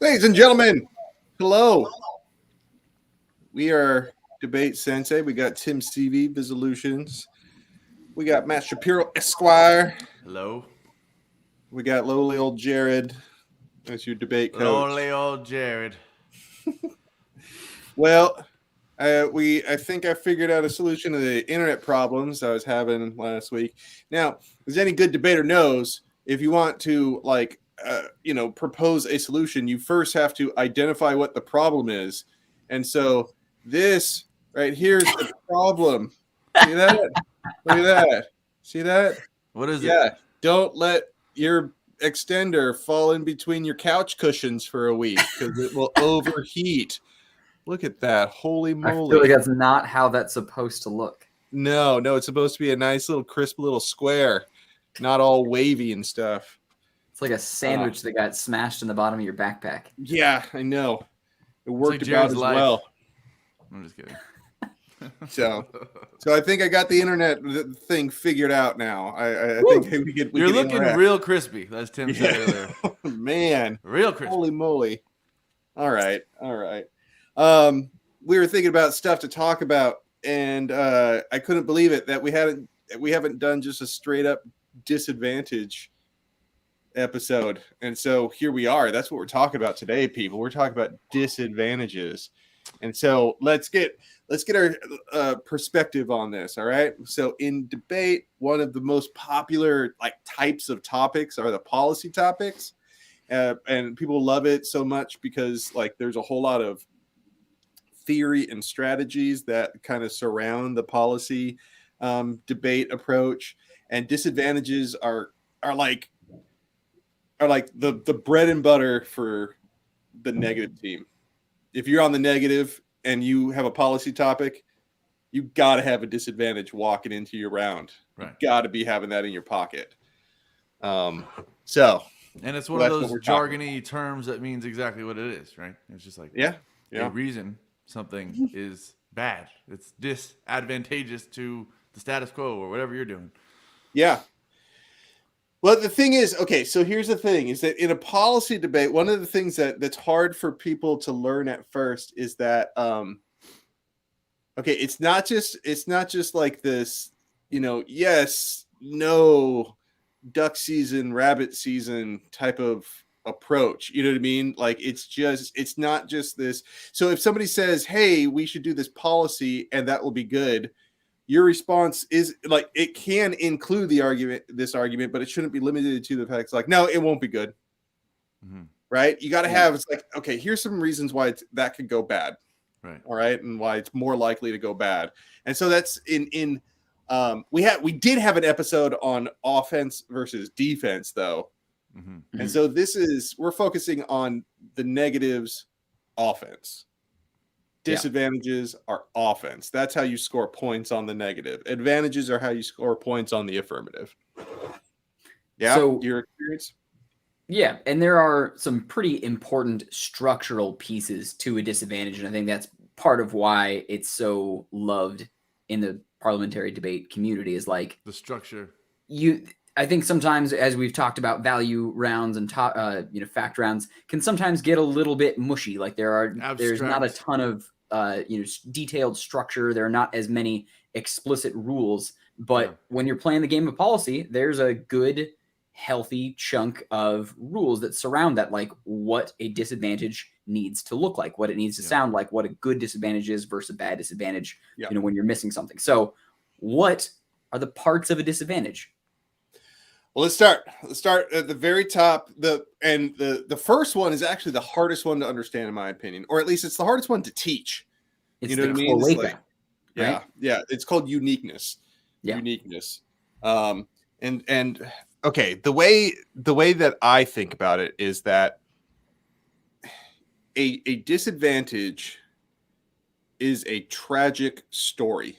Ladies and gentlemen, hello. We are DebateSensei. We got Tim CV, Visolutions. We got Matt Shapiro, Esquire. Hello. We got lowly old Jared. That's your debate coach. Lonely old Jared. Well, I think I figured out a solution to the internet problems I was having last week. Now, as any good debater knows, if you want to propose a solution, you first have to identify what the problem is. And so this right here is the problem. See that? Look at that. See that? What is it? Yeah. Don't let your extender fall in between your couch cushions for a week because it will overheat. Look at that. Holy moly. I feel like that's not how that's supposed to look. No, it's supposed to be a nice little crisp little square, not all wavy and stuff. It's like a sandwich that got smashed in the bottom of your backpack. Yeah, I know. It worked like about Jared's as life. well. I'm just kidding. So I think I got the internet thing figured out now. I think we could. You're looking real crispy, as Tim said earlier. Man, Real crispy. Holy moly! All right. We were thinking about stuff to talk about, and I couldn't believe it that we haven't done just a straight up disadvantage episode, and so here we are. That's what we're talking about today, people. We're talking about disadvantages, and so let's get our perspective on this. All right. So in debate, one of the most popular types of topics are the policy topics, and people love it so much because there's a whole lot of theory and strategies that kind of surround the policy debate approach, and disadvantages are like the bread and butter for the negative team. If you're on the negative and you have a policy topic, you got to have a disadvantage walking into your round. Right. You got to be having that in your pocket. And it's one of those jargony terms that means exactly what it is, right? It's just like a reason something is bad. It's disadvantageous to the status quo or whatever you're doing. Yeah. Well, the thing is, okay, so here's the thing, is that in a policy debate, one of the things that's hard for people to learn at first is that, it's not just like this, yes, no, duck season, rabbit season type of approach. You know what I mean? It's not just this. So if somebody says, hey, we should do this policy and that will be good, your response is it can include this argument, but it shouldn't be limited to the fact no, it won't be good. Mm-hmm. Right? You got to have, okay, here's some reasons why that could go bad. Right. All right. And why it's more likely to go bad. And so that's we did have an episode on offense versus defense though. Mm-hmm. And so we're focusing on the negatives offense. Disadvantages are offense. That's how you score points on the negative. Advantages are how you score points on the affirmative. Yeah, so, your experience? Yeah, and there are some pretty important structural pieces to a disadvantage, and I think that's part of why it's so loved in the parliamentary debate community is the structure. I think sometimes, as we've talked about, value rounds and fact rounds can sometimes get a little bit mushy. There's not a ton of detailed structure. There are not as many explicit rules. But when you're playing the game of policy, there's a good, healthy chunk of rules that surround that, like what a disadvantage needs to look like, what it needs to sound like, what a good disadvantage is versus a bad disadvantage. When you're missing something. So, what are the parts of a disadvantage? Well, let's start at the very top. The first one is actually the hardest one to understand, in my opinion, or at least it's the hardest one to teach. It's what I mean? Right? Yeah. It's called uniqueness. Yeah. Uniqueness. And okay, the way that I think about it is that a disadvantage is a tragic story.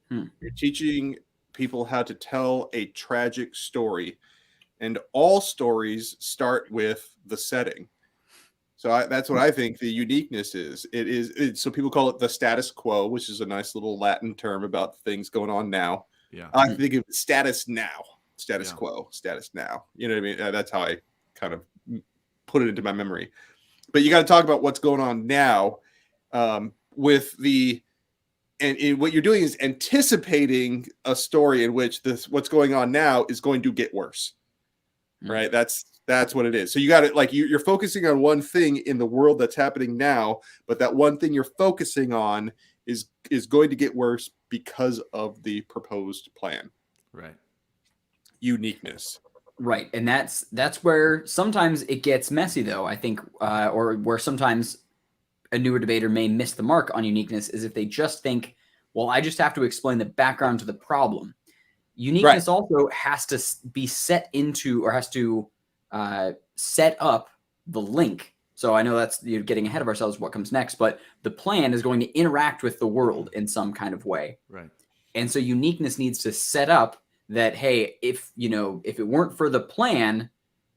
You're teaching people how to tell a tragic story, and all stories start with the setting. So that's what I think the uniqueness is. So people call it the status quo, which is a nice little Latin term about things going on now. Yeah, I think of status quo, status now. You know what I mean? That's how I kind of put it into my memory. but you got to talk about what's going on now with the. And what you're doing is anticipating a story in which what's going on now is going to get worse, right? That's what it is. So you got it, like you're focusing on one thing in the world that's happening now, but that one thing you're focusing on is going to get worse because of the proposed plan. Right. Uniqueness. Right, and that's where sometimes it gets messy, though. I think, or where sometimes a newer debater may miss the mark on uniqueness is if they just think, well, I just have to explain the background to the problem. Uniqueness also has to be set into, or has to set up the link. So I know that's getting ahead of ourselves what comes next, but the plan is going to interact with the world in some kind of way. Right. And so uniqueness needs to set up that, hey, if it weren't for the plan,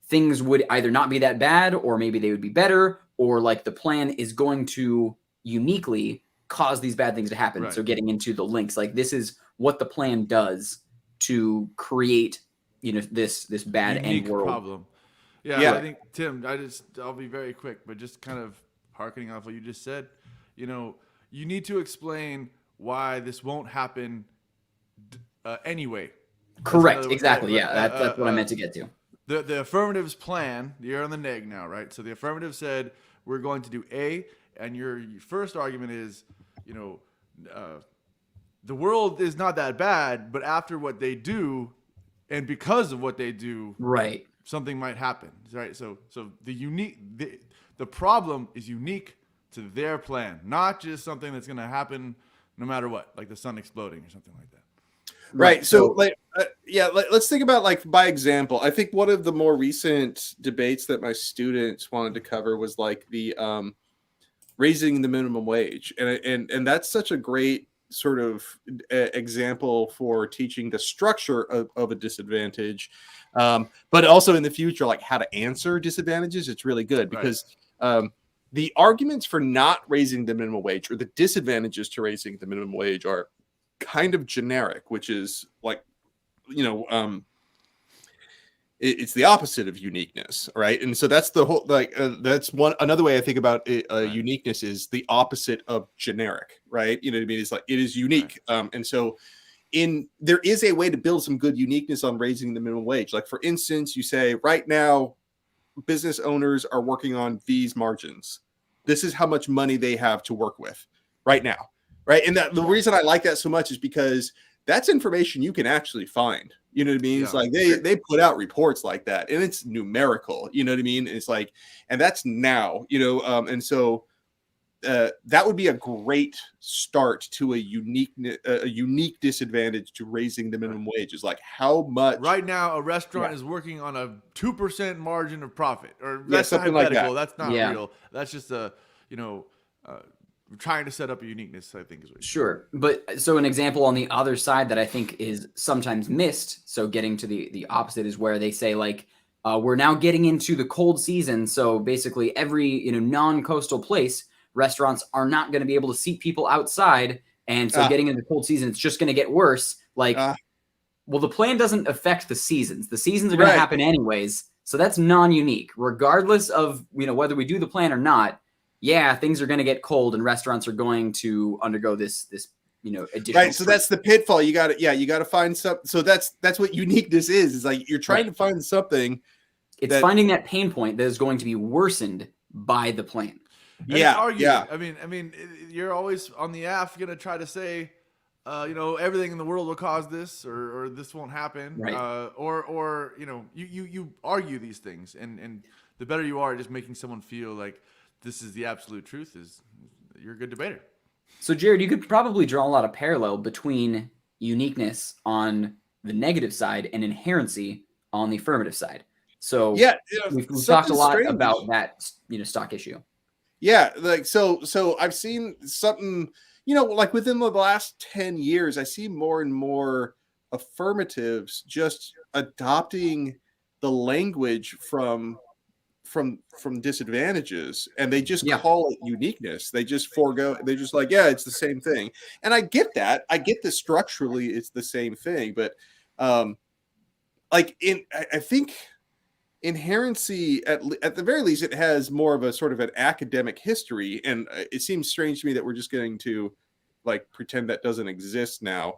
things would either not be that bad, or maybe they would be better, or like the plan is going to uniquely cause these bad things to happen. Right. So getting into the links, like this is what the plan does to create, this bad unique end world problem. Yeah. I think, Tim, I'll be very quick, but just kind of harkening off what you just said, you need to explain why this won't happen anyway. Correct. Exactly. That's what I meant to get to. The affirmative's plan, you're on the neg now, right? So the affirmative said, we're going to do A, and your first argument is, the world is not that bad, but after what they do, and because of what they do, right, something might happen, right? So the problem is unique to their plan, not just something that's going to happen no matter what, like the sun exploding or something like that. Right. So, let's think about, like, by example. I think one of the more recent debates that my students wanted to cover was like the raising the minimum wage, and that's such a great sort of example for teaching the structure of a disadvantage, but also in the future, like how to answer disadvantages. It's really good because the arguments for not raising the minimum wage or the disadvantages to raising the minimum wage are kind of generic, which is like, it's the opposite of uniqueness, right? And so that's the whole, that's another way I think about it, uniqueness is the opposite of generic, right? You know what I mean? It's like, it is unique. And so there is a way to build some good uniqueness on raising the minimum wage. Like, for instance, you say right now, business owners are working on these margins. This is how much money they have to work with right now. Right. And the reason I like that so much is because that's information you can actually find. You know what I mean? It's like they put out reports like that, and it's numerical. You know what I mean? It's like, and that's now, and so that would be a great start to a unique disadvantage to raising the minimum wage. Is like, how much right now a restaurant is working on a 2% margin of profit, or that's something hypothetical. Like that. That's not real. That's just trying to set up a uniqueness, I think, is what sure. But so an example on the other side that I think is sometimes missed, so getting to the opposite, is where they say, like, we're now getting into the cold season, so basically every non-coastal place, restaurants are not going to be able to seat people outside, and so getting into the cold season, it's just going to get worse. Like, well, the plan doesn't affect the seasons. The seasons are going to happen anyways, so that's non-unique, regardless of whether we do the plan or not. Yeah, things are going to get cold, and restaurants are going to undergo this additional. Right. So that's the pitfall. You got to find something. So that's what uniqueness is. It's like you're trying to find something. It's finding that pain point that is going to be worsened by the plan. Yeah. I mean, you're always on the app going to try to say, everything in the world will cause this, or this won't happen. Right. Or you argue these things, and the better you are at just making someone feel like this is the absolute truth, is you're a good debater. So, Jared, you could probably draw a lot of parallel between uniqueness on the negative side and inherency on the affirmative side. So we've talked a lot about that, stock issue. Yeah, like so I've seen something, like within the last 10 years, I see more and more affirmatives just adopting the language from disadvantages, and they just call it uniqueness. They just forego. They're just like, it's the same thing. And I get that. I get that structurally it's the same thing, but I think inherency, at the very least, it has more of a sort of an academic history, and it seems strange to me that we're just going to like pretend that doesn't exist now.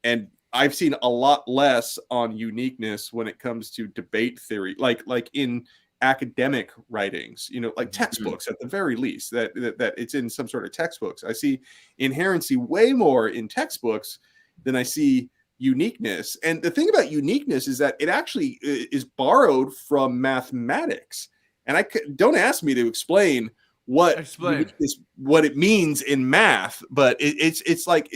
And I've seen a lot less on uniqueness when it comes to debate theory, like in academic writings, like textbooks at the very least, that it's in some sort of textbooks. I see inherency way more in textbooks than I see uniqueness. And the thing about uniqueness is that it actually is borrowed from mathematics. And don't ask me to explain what it means in math, but it's like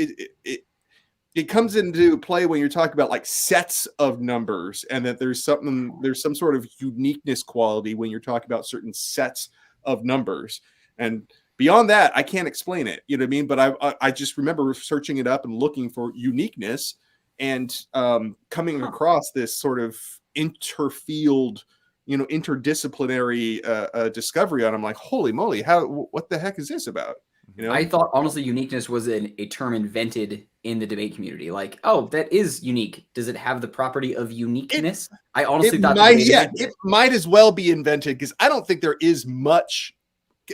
it comes into play when you're talking about like sets of numbers, and that there's some sort of uniqueness quality when you're talking about certain sets of numbers. And beyond that, I can't explain it. You know what I mean? But I just remember searching it up and looking for uniqueness, and coming across this sort of interfield, interdisciplinary discovery on. I'm like, holy moly, what the heck is this about? I thought honestly uniqueness was a term invented in the debate community. Like, oh, that is unique. Does it have the property of uniqueness? I honestly thought it might as well be invented, because I don't think there is much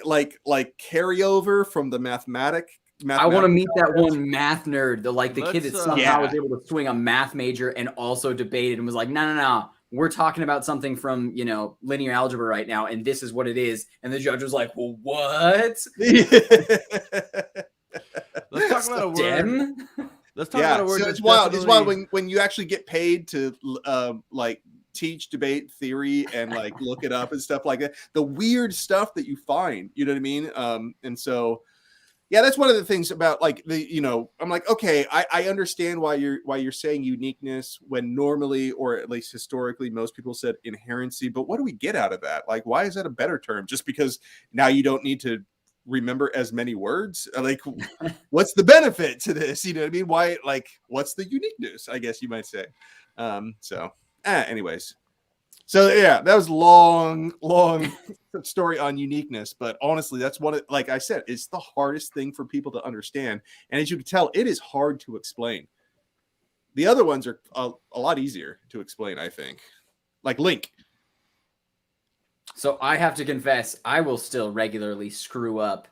like carryover from the mathematics. I want to meet that one math nerd, the kid that somehow was able to swing a math major and also debated and was like, no. We're talking about something from, linear algebra right now, and this is what it is. And the judge was like, well, what? Let's talk about a word. Let's talk about a word. So it's wild. It's wild when you actually get paid to teach debate theory and look it up and stuff like that. The weird stuff that you find, you know what I mean? And so, yeah, that's one of the things about I'm like, okay, I understand why you're saying uniqueness when normally, or at least historically, most people said inherency. But what do we get out of that? Like, why is that a better term? Just because now you don't need to remember as many words? Like, what's the benefit to this? You know what I mean? Why? What's the uniqueness? I guess you might say. Anyways. So yeah, that was long story on uniqueness, but honestly, that's like I said, it's the hardest thing for people to understand. And as you can tell, it is hard to explain. The other ones are a lot easier to explain, I think. Like link. So I have to confess, I will still regularly screw up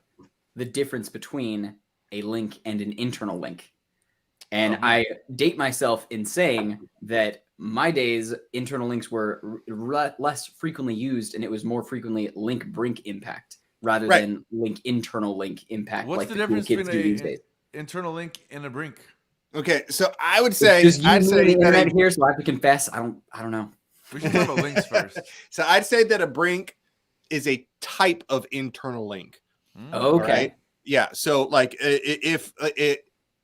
the difference between a link and an internal link. And I date myself in saying that my days, internal links were less frequently used, and it was more frequently link brink impact rather than link internal link impact. What's the difference between an internal link and a brink? Okay, so I would say I'd say the internet here, so I have to confess, I don't know. We should talk about links first. So I'd say that a brink is a type of internal link. Okay. Right? Yeah. So if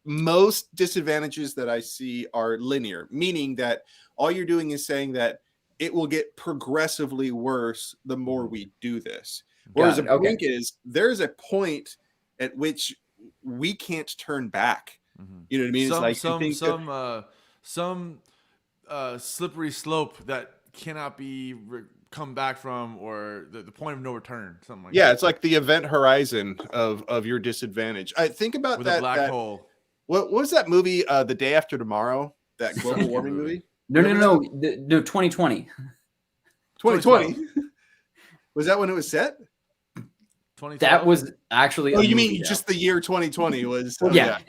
most disadvantages that I see are linear, meaning that all you're doing is saying that it will get progressively worse the more we do this. Whereas a brink is, there's a point at which we can't turn back. You know what I mean? It's some slippery slope that cannot be come back from, or the point of no return, something like that. Yeah, it's like the event horizon of your disadvantage. I think about with a black hole. What was that movie, The Day After Tomorrow? That global warming movie? No, 2020. 2020. Was that when it was set? That was actually. Oh, you mean just the year 2020 was? Yeah.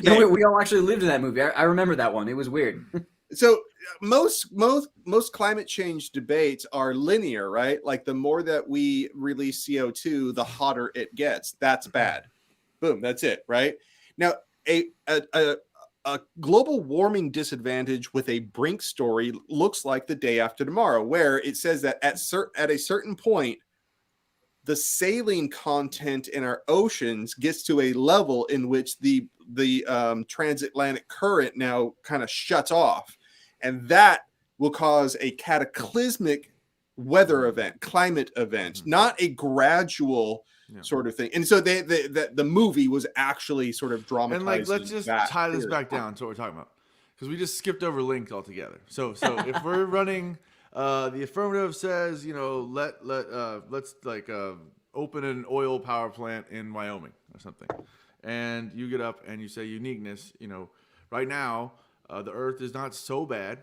No, we all actually lived in that movie. I remember that one. It was weird. So most climate change debates are linear, right? Like the more that we release CO2, the hotter it gets. That's bad. Boom. That's it, right? Now, a global warming disadvantage with a brink story looks like The Day After Tomorrow, where it says that at a certain point, the saline content in our oceans gets to a level in which the transatlantic current now kind of shuts off, and that will cause a cataclysmic weather event, climate event, not a gradual sort of thing. And so the movie was actually sort of dramatized. And let's just tie this back down to what we're talking about, because we just skipped over link altogether. So if we're running, the affirmative says, let's open an oil power plant in Wyoming or something, and you get up and you say uniqueness. Right now, the Earth is not so bad,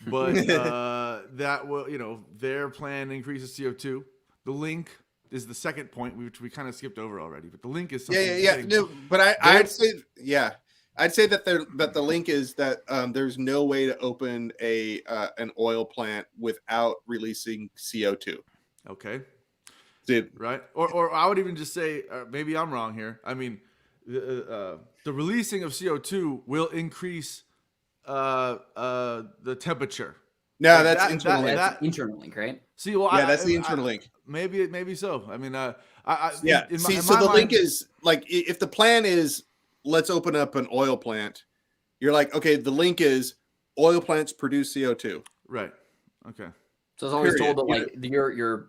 but that will, their plan increases CO2. The link is the second point, which we kind of skipped over already. But the link is something. Yeah. No, but I'd say, I'd say that the link is that there's no way to open an oil plant without releasing CO2. Okay. Dude. Right. Or I would even just say, maybe I'm wrong here. I mean, the releasing of CO2 will increase the temperature. No, that's internal link. That's internal link, right? See, well, that's the internal link. Maybe so. I mean, so the link is like, if the plan is let's open up an oil plant, you're like, okay, the link is oil plants produce CO2. Right. Okay. So it's always told that like your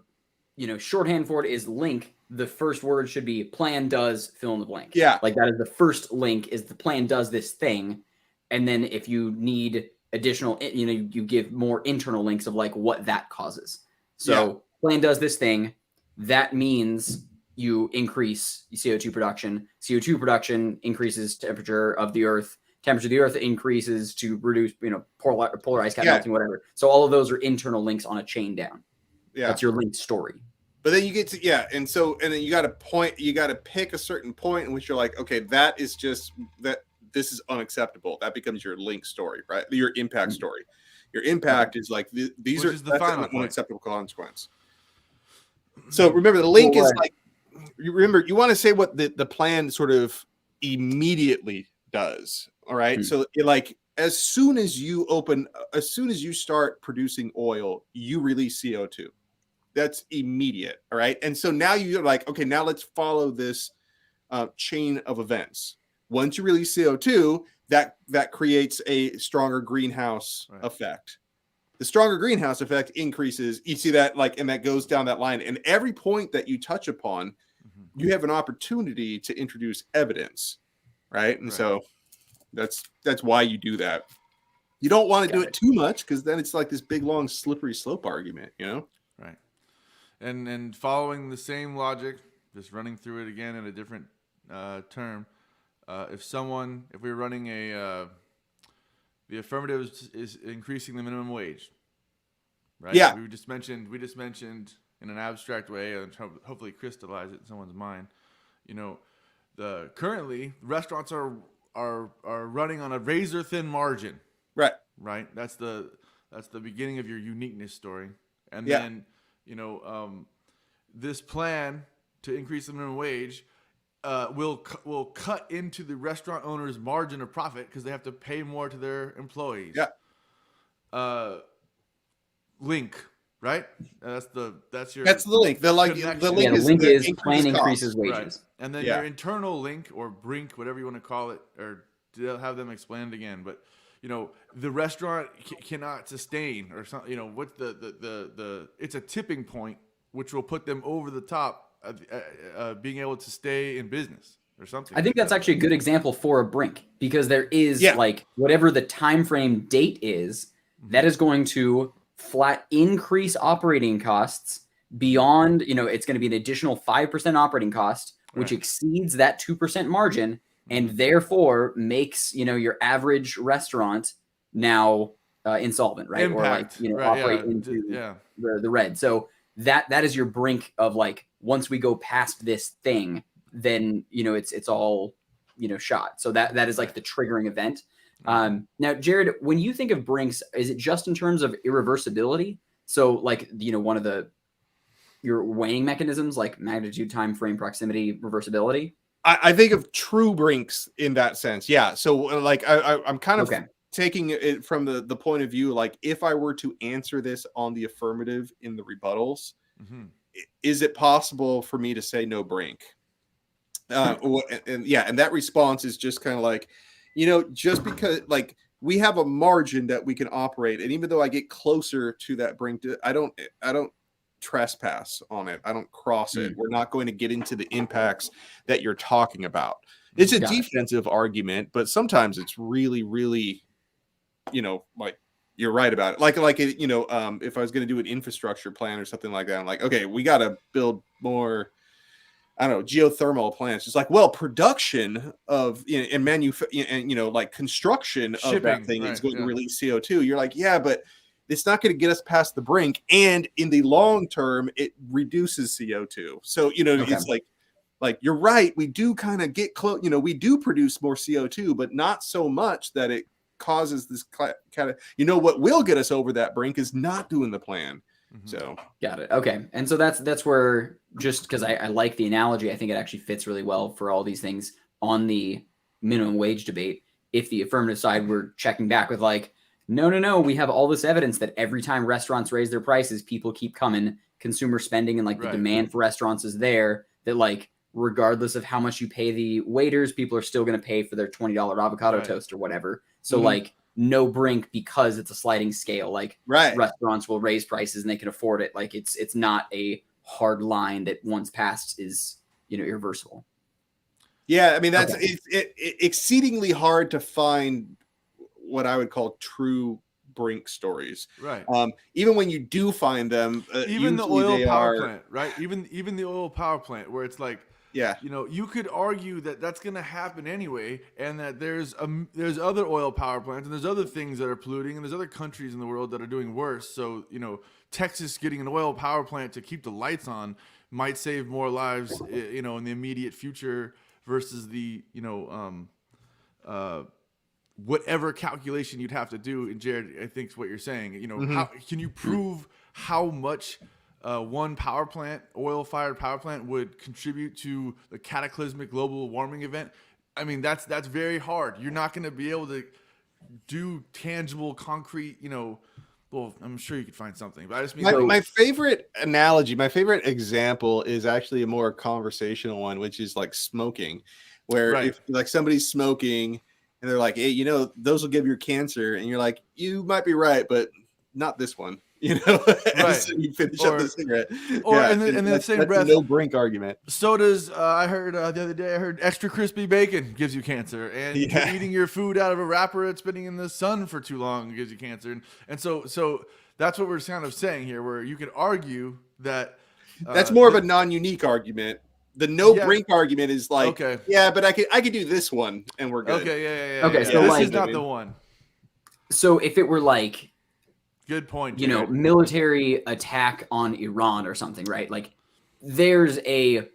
shorthand for it is link. The first word should be plan does fill in the blank. Yeah. Like that is the first link is the plan does this thing. And then if you need additional, you give more internal links of like what that causes. So plan does this thing. That means you increase CO2 production. CO2 production increases temperature of the earth. Temperature of the earth increases to reduce, polar ice cap melting, whatever. So all of those are internal links on a chain down. Yeah. That's your linked story. But then you get to, and then you got to pick a certain point in which you're like, okay, that is just that this is unacceptable. That becomes your link story, right? Your impact story. Your impact is like, these are the unacceptable consequence. So remember, the link is like, you want to say what the plan sort of immediately does. All right. So like, as soon as you start producing oil, you release CO2. That's immediate. All right. And so now you're like, okay, now let's follow this chain of events. Once you release CO2, that creates a stronger greenhouse effect. The stronger greenhouse effect increases. You see that and that goes down that line. And every point that you touch upon, you have an opportunity to introduce evidence. Right. And so that's why you do that. You don't want to do it too much because then it's like this big, long, slippery slope argument, Right. And following the same logic, just running through it again in a different term. If we're running the affirmative is increasing the minimum wage, right? Yeah. We just mentioned in an abstract way and hopefully crystallize it in someone's mind. Currently restaurants are running on a razor thin margin. Right. Right. That's the beginning of your uniqueness story. And then, this plan to increase the minimum wage will cut into the restaurant owner's margin of profit because they have to pay more to their employees. Yeah. Link, right? That's the link. The link is plan increases wages. Right. And then your internal link or brink, whatever you want to call it, or have them explain it again. But the restaurant cannot sustain or something. What's the it's a tipping point which will put them over the top of being able to stay in business or something. I think that's actually a good example for a brink because there is like whatever the time frame date is, that is going to flat increase operating costs beyond, it's going to be an additional 5% operating cost, which exceeds that 2% margin and therefore makes, your average restaurant now insolvent, right? Impact. Or operate into the red. So that is your brink of like, once we go past this thing, then, it's all, shot. So that is like the triggering event. Now, Jared, when you think of brinks, is it just in terms of irreversibility? So like, one of your weighing mechanisms like magnitude, time frame, proximity, reversibility? I think of true brinks in that sense. Yeah. So like I'm kind of taking it from the point of view, like if I were to answer this on the affirmative in the rebuttals, is it possible for me to say no brink? And that response is just kind of like, just because like we have a margin that we can operate. And even though I get closer to that brink, I don't trespass on it. I don't cross it. We're not going to get into the impacts that you're talking about. It's a defensive argument, but sometimes it's really, really, like you're right about it. Like, if I was going to do an infrastructure plan or something like that, I'm like, okay, we got to build more I don't know, geothermal plants. It's like, well, production of and like construction of that thing is going to release CO2. You're like, yeah, but it's not going to get us past the brink, and in the long term, it reduces CO2. So it's like you're right. We do kind of get close. We do produce more CO2, but not so much that it causes this kind of. What will get us over that brink is not doing the plan. So got it. Okay. And so that's where, just because I like the analogy, I think it actually fits really well for all these things on the minimum wage debate. If the affirmative side were checking back with like, no, we have all this evidence that every time restaurants raise their prices, people keep coming, consumer spending and like the demand for restaurants is there, that like, regardless of how much you pay the waiters, people are still going to pay for their $20 avocado toast or whatever. So like, no brink because it's a sliding scale. Like restaurants will raise prices and they can afford it. Like it's not a hard line that once passed is, irreversible. Yeah. I mean, it's exceedingly hard to find what I would call true brink stories. Right. Even when you do find them, even the oil power plant, right? Even the oil power plant where it's like, you could argue that that's going to happen anyway, and that there's other oil power plants and there's other things that are polluting, and there's other countries in the world that are doing worse. So, Texas getting an oil power plant to keep the lights on might save more lives, in the immediate future versus the, whatever calculation you'd have to do. And Jared, I think is what you're saying. How can you prove how much one oil-fired power plant would contribute to the cataclysmic global warming event? I mean, that's very hard. You're not going to be able to do tangible, concrete, well, I'm sure you could find something, but I just mean my favorite analogy, my favorite example is actually a more conversational one, which is like smoking, where if like somebody's smoking and they're like, hey, those will give you cancer, and you're like, you might be right, but not this one. So you finish up the cigarette. And in the same breath, no brink argument. Sodas, I heard the other day, extra crispy bacon gives you cancer, and eating your food out of a wrapper that's been in the sun for too long gives you cancer, and so that's what we're kind of saying here, where you could argue that that's more of a non-unique argument. The brink argument is like, but I could do this one, and we're good. Okay, so this is not the one. So if it were like, good point. Military attack on Iran or something, right? Like there's a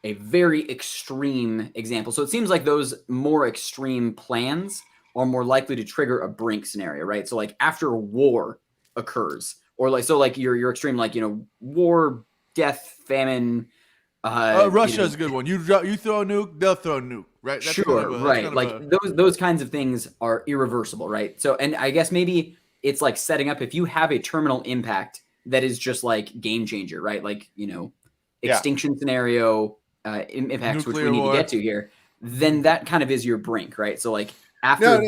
very extreme example. So it seems like those more extreme plans are more likely to trigger a brink scenario, right? So like after a war occurs, or like, so like your extreme, like, war, death, famine. Russia's a good one. You throw a nuke, they'll throw a nuke, right? That's right. Like those kinds of things are irreversible, right? So, and I guess maybe it's like setting up, if you have a terminal impact that is just like game changer, right? Like, extinction scenario impacts, nuclear which we need to get to here, then that kind of is your brink, right? So like after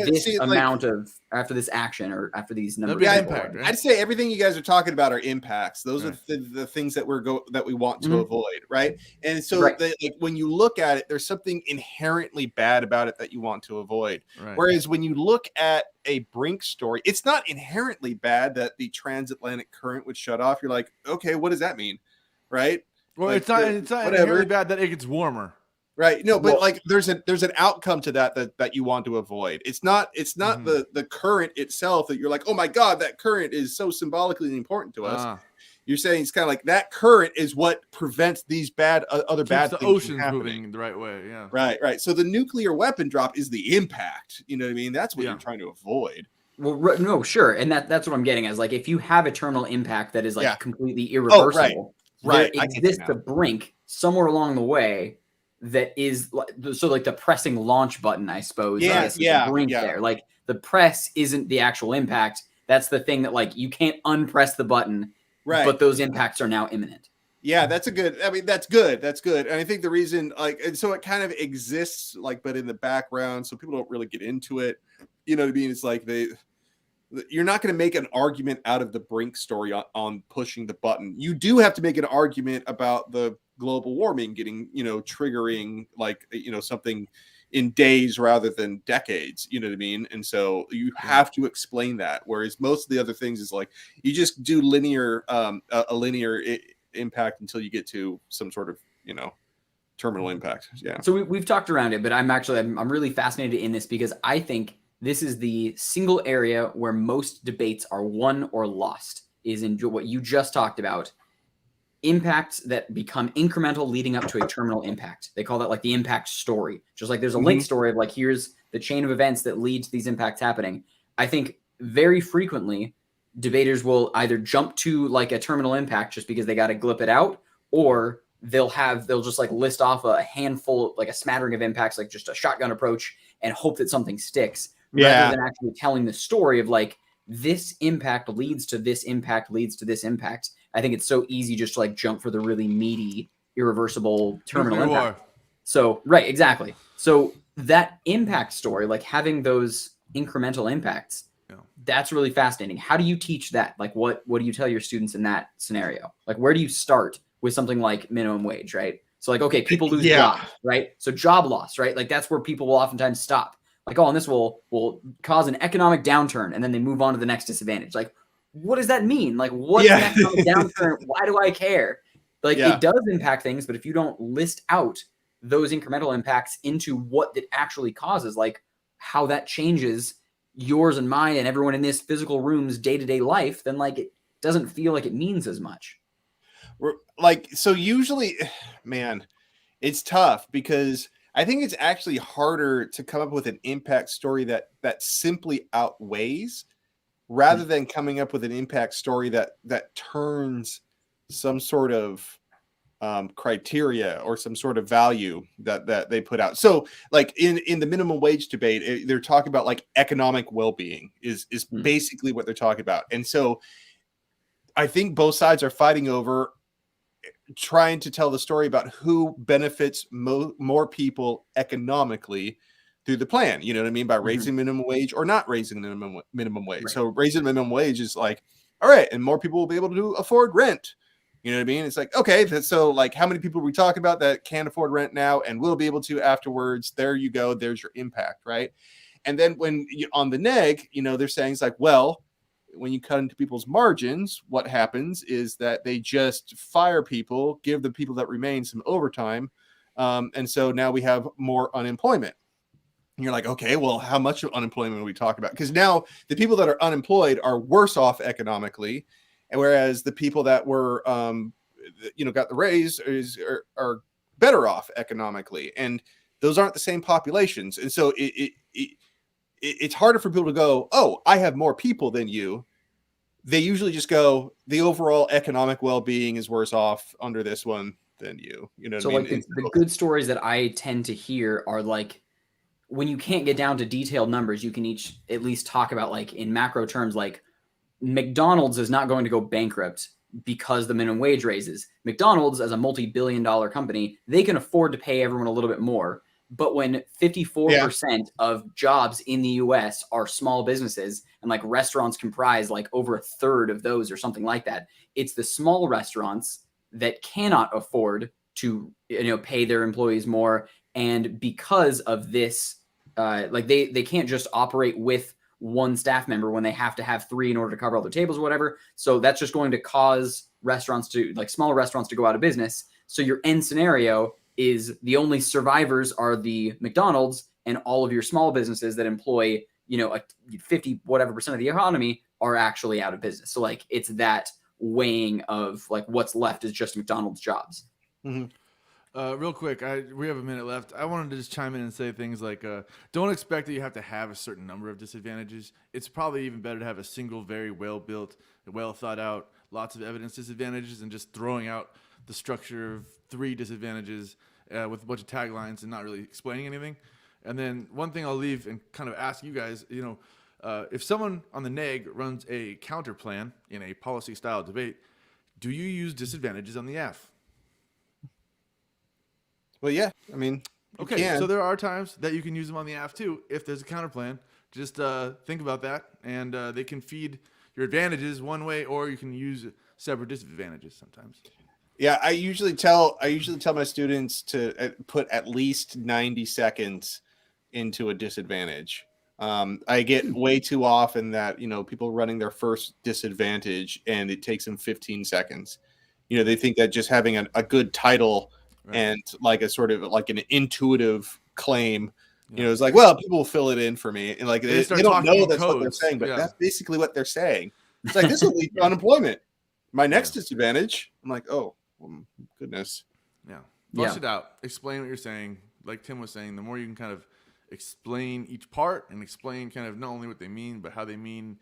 after this action or after these numbers, impact, right? I'd say everything you guys are talking about are impacts. Those are the things that that we want to avoid, right? And so like when you look at it, there's something inherently bad about it that you want to avoid. Right. Whereas when you look at a brink story, it's not inherently bad that the transatlantic current would shut off. You're like, okay, what does that mean, right? Well, it's not inherently bad that it gets warmer. Right. No, but like there's an outcome to that you want to avoid. It's not the current itself that you're like, oh my God, that current is so symbolically important to us. You're saying it's kind of like that current is what prevents these other bad things oceans moving the right way. Yeah. Right. So the nuclear weapon drop is the impact. You know what I mean? That's what you're trying to avoid. Well, no, sure. And that's what I'm getting at, is like, if you have a terminal impact that is like completely irreversible, there exists a brink somewhere along the way that is so like the pressing launch button, I suppose. The brink there. Like the press isn't the actual impact. That's the thing that like you can't unpress the button, but those impacts are now imminent. Yeah, that's good. That's good. And I think the reason, like, and so it kind of exists, like, but in the background, so people don't really get into it. You know what I mean? It's like you're not going to make an argument out of the brink story on pushing the button. You do have to make an argument about the global warming getting, triggering like, something in days rather than decades, you know what I mean? And so you have to explain that. Whereas most of the other things is like, you just do a linear impact until you get to some sort of, terminal impact. Yeah. So we've talked around it, but I'm really fascinated in this because I think this is the single area where most debates are won or lost, is in what you just talked about. Impacts that become incremental leading up to a terminal impact. They call that like the impact story. Just like there's a link story of like, here's the chain of events that lead to these impacts happening. I think very frequently debaters will either jump to like a terminal impact just because they got to glip it out, or they'll just like list off a handful, like a smattering of impacts, like just a shotgun approach, and hope that something sticks, rather than actually telling the story of like, this impact leads to this impact leads to this impact. I think it's so easy just to like jump for the really meaty, irreversible terminal impact. So, right, exactly. So that impact story, like having those incremental impacts, that's really fascinating. How do you teach that? Like what do you tell your students in that scenario? Like where do you start with something like minimum wage, right? So like, okay, people lose jobs, right? So job loss, right? Like that's where people will oftentimes stop. Like, oh, and this will cause an economic downturn, and then they move on to the next disadvantage. Like, what does that mean? Like, what's an economic downturn? Why do I care? Like, it does impact things, but if you don't list out those incremental impacts into what it actually causes, like how that changes yours and mine and everyone in this physical room's day-to-day life, then like it doesn't feel like it means as much. Like, so usually, man, it's tough because I think it's actually harder to come up with an impact story that simply outweighs, rather than coming up with an impact story that turns some sort of criteria or some sort of value that they put out. So like in the minimum wage debate, they're talking about like economic well-being is basically what they're talking about. And so I think both sides are fighting over trying to tell the story about who benefits more people economically through the plan. You know what I mean? By raising minimum wage or not raising minimum wage. Right. So raising minimum wage is like, all right, and more people will be able to afford rent. You know what I mean? It's like, okay, so like how many people are we talking about that can't afford rent now and will be able to afterwards? There you go. There's your impact, right? And then when on the neg, they're saying it's like, well, when you cut into people's margins, what happens is that they just fire people, give the people that remain some overtime. And so now we have more unemployment. And you're like, okay, well, how much unemployment are we talking about? Because now the people that are unemployed are worse off economically. And whereas the people that were, got the raise are better off economically. And those aren't the same populations. And so it's harder for people to go, oh, I have more people than you. They usually just go, the overall economic well-being is worse off under this one than you. You know what I mean? Like the good stories that I tend to hear are like, when you can't get down to detailed numbers, you can at least talk about like in macro terms, like McDonald's is not going to go bankrupt because the minimum wage raises. McDonald's, as a multi-billion-dollar company, they can afford to pay everyone a little bit more. But when 54% of jobs in the US are small businesses, and like restaurants comprise like over a third of those or something like that, it's the small restaurants that cannot afford to pay their employees more. And because of this, like they can't just operate with one staff member when they have to have three in order to cover all their tables or whatever. So that's just going to cause smaller restaurants to go out of business. So your end scenario is the only survivors are the McDonald's, and all of your small businesses that employ, 50 whatever % of the economy are actually out of business. So like it's that weighing of like what's left is just McDonald's jobs. Mm-hmm. Real quick, we have a minute left. I wanted to just chime in and say things like, don't expect that you have to have a certain number of disadvantages. It's probably even better to have a single, very well-built, well-thought-out, lots of evidence disadvantages, and just throwing out the structure of 3 disadvantages with a bunch of taglines and not really explaining anything. And then one thing I'll leave and kind of ask you guys, if someone on the neg runs a counter plan in a policy-style debate, do you use disadvantages on the F? Well, yeah, I mean, okay, so there are times that you can use them on the AF too if there's a counter plan. Just think about that, and they can feed your advantages one way, or you can use separate disadvantages sometimes. Yeah, I usually tell my students to put at least 90 seconds into a disadvantage. I get way too often that people running their first disadvantage and it takes them 15 seconds. They think that just having a good title and like a sort of like an intuitive claim. You know, it's like, well, people will fill it in for me, and like they don't know that's what they're saying, but that's basically what they're saying. It's like, this will lead to unemployment. My next disadvantage. I'm like, oh, goodness. Yeah. Flush it out. Explain what you're saying. Like Tim was saying, the more you can kind of explain each part and explain kind of not only what they mean, but how they mean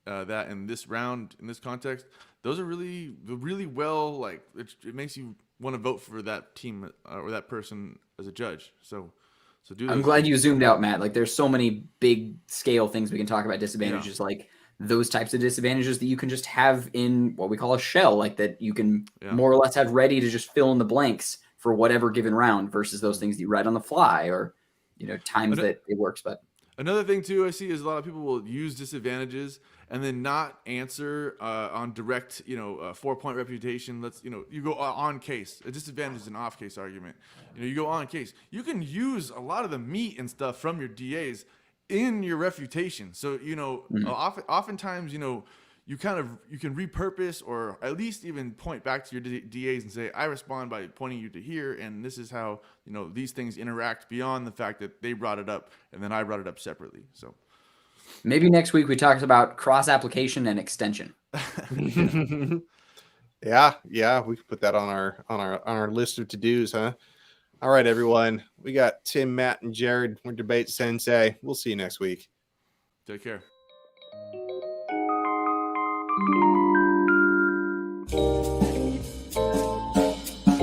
that in this round, in this context, those are really well, like, it makes you want to vote for that team or that person as a judge. So do I'm glad you zoomed out, Matt. Like, there's so many big scale things we can talk about disadvantages, like those types of disadvantages that you can just have in what we call a shell, like that you can more or less have ready to just fill in the blanks for whatever given round versus those things that you write on the fly or, you know, times that it works. But another thing too I see is a lot of people will use disadvantages and then not answer on direct, 4-point reputation. You go on case. A disadvantage is an off case argument. You go on case. You can use a lot of the meat and stuff from your DAs in your refutation. So, oftentimes, you can repurpose or at least even point back to your DAs and say, I respond by pointing you to here. And this is how, these things interact beyond the fact that they brought it up and then I brought it up separately. So maybe next week we talked about cross application and extension. Yeah. We could put that on our list of to-dos, huh? All right, everyone. We got Tim, Matt, and Jared. We're Debate Sensei. We'll see you next week. Take care.